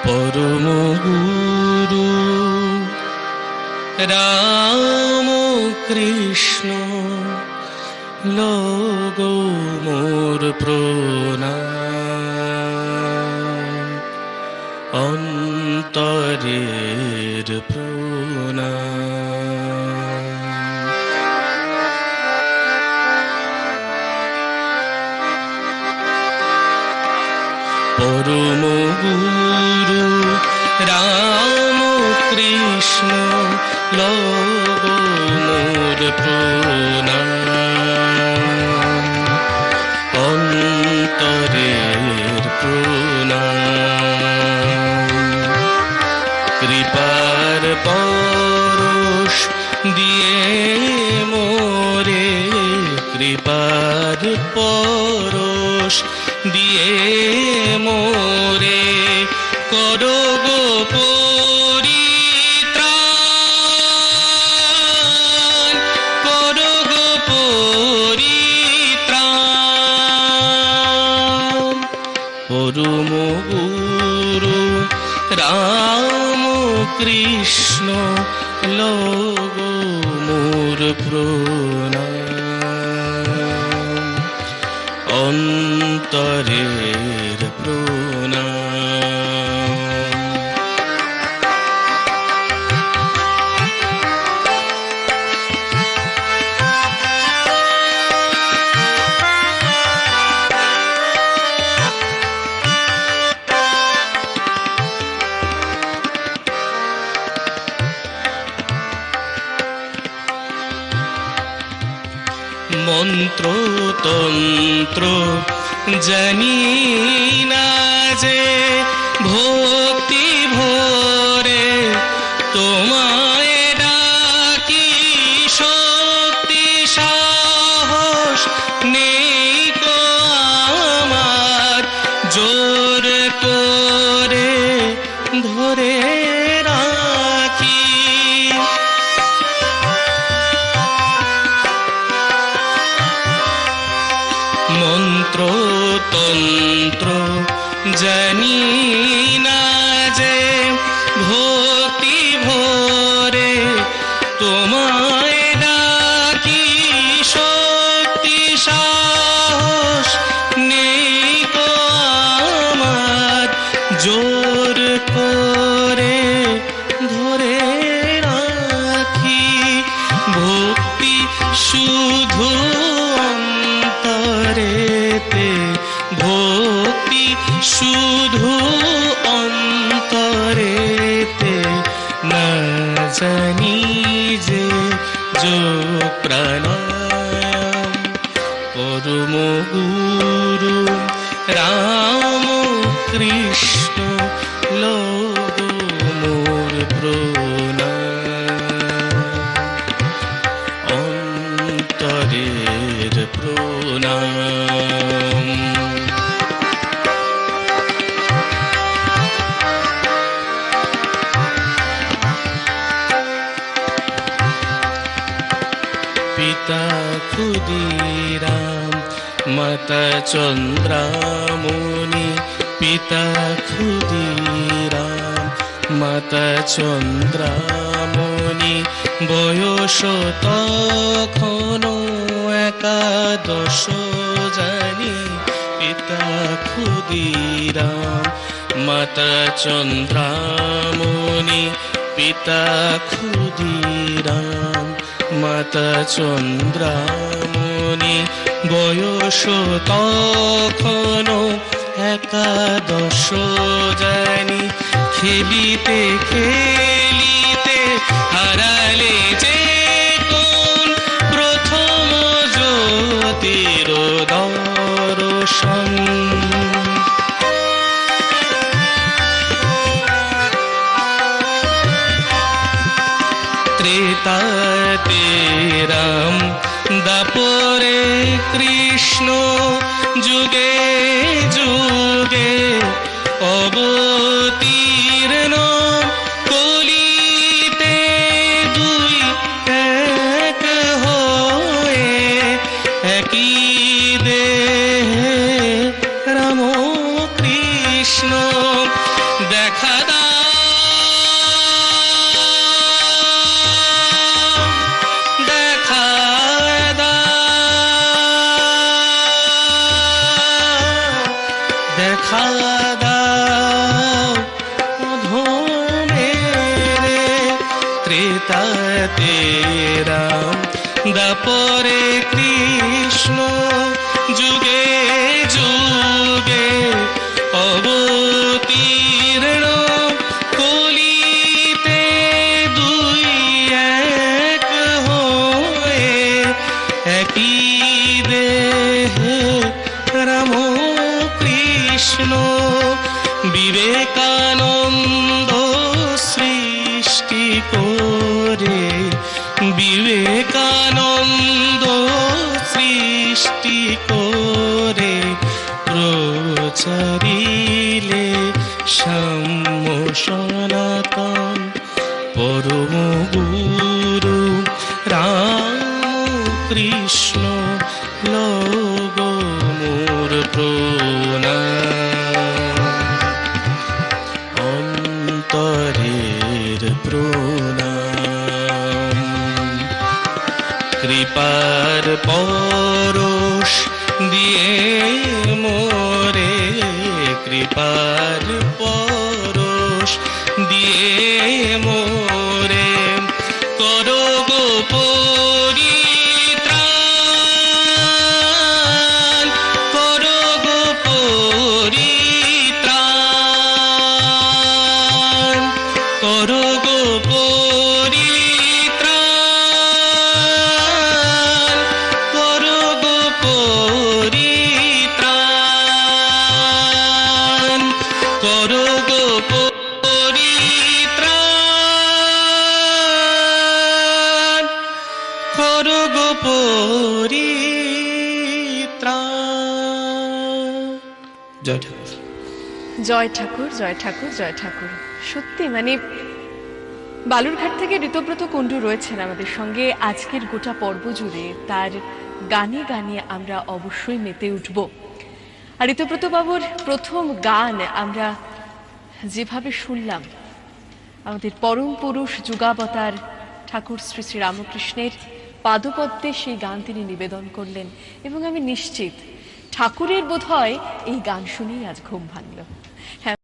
পরম গুরু রাম কৃষ্ণ লগো মোর প্রণাম, অন্তরের প্রণাম। পরম গুরু রাম কৃষ্ণ লগো মোর প্রণাম, অন্তরের প্রণাম। কৃপার পরশ দিয়ে মোরে, কৃপার পরশ দিয়ে মোরে করো গো পরিত্রাণ, করো গো পরিত্রাণ। পরম গুরু রাম কৃষ্ণ লগো মোর প্রণাম, অন্তরের প্রণাম। মন্ত্র তন্ত্র জানি না যে, ভক্তি ভরে তোমায় ডাকি, শক্তি সাহস নেই কো আমার, জোর করে ধরে রাখি। মন্ত্র তন্ত্র জানি না যে, ভক্তি ভরে তোমায় ডাকি, শক্তি সাহস নেই কো আমার, জোর করে ধরে রাখি। ভক্তি শুধু অন্তরেতে, ভক্তি শুধু অন্তরেতে, না জানি যে যোগ প্রাণায়াম। পরম গুরু রাম কৃষ্ণ লগো মোর প্রণাম, অন্তরের প্রণাম। পিতা ক্ষুদিরাম মাতা চন্দ্রামণি, পিতা ক্ষুদিরাম মাতা চন্দ্রামণি, বয়স তখন একাদশ জানি। পিতা ক্ষুদিরাম মাতা চন্দ্রামণি, পিতা ক্ষুদিরাম মাতা চন্দ্রামণি, বয়স তখন একাদশ জানি। খেলিতে খেলিতে হারালে যে কোন, প্রথম জ্যোতির দর্শন। ত্রেতাতে রাম, দাপরে কৃষ্ণ, যুগে যুগে অবতীর্ণ, কলিতে দুই এক হয়ে একই দেহে রাম কৃষ্ণ। দেখা দেখা দাও অধমেরে, ত্রেতাতে রাম দাপরে কৃষ্ণ, যুগে যুগে অবতীর্ণ, কলিতে দুই এক হয়ে একই দেহে রাম কৃষ্ণ। বিবেকানন্দ সৃষ্টি করে, বিবেকানন্দ সৃষ্টি করে, প্রচারিলে সাম্য সনাতন, পরম গুরু রাম কৃষ্ণ লগ মোর প্রণাম, অন্তরের প্রণাম। কৃপার পরশ দিয়ে মোরে, কৃপার পরশ দিয়ে মোরে, করো গো পরিত্রাণ, করো গো পরিত্রাণ, করো গো পরিত্রাণ, করো গো পরিত্রাণ, করো গো পরিত্রাণ, করো গো পরিত্রাণ। জয় ঠাকুর। জয় ঠাকুর, জয় ঠাকুর, জয় ঠাকুর। সত্যি মানে বালুরঘাট থেকে ঋতব্রত কুণ্ডু রয়েছেন আমাদের সঙ্গে আজকের গোটা পর্ব জুড়ে। তার গানে গানে আমরা অবশ্যই মেতে উঠব। আর ঋতব্রত বাবুর প্রথম গান আমরা যেভাবে শুনলাম, আমাদের পরম পুরুষ যুগাবতার ঠাকুর শ্রী শ্রী রামকৃষ্ণের পাদপদ্মে সেই গান তিনি নিবেদন করলেন, এবং আমি নিশ্চিত ঠাকুরের বোধহয় এই গান শুনেই আজ ঘুম ভাঙল। হ্যাঁ।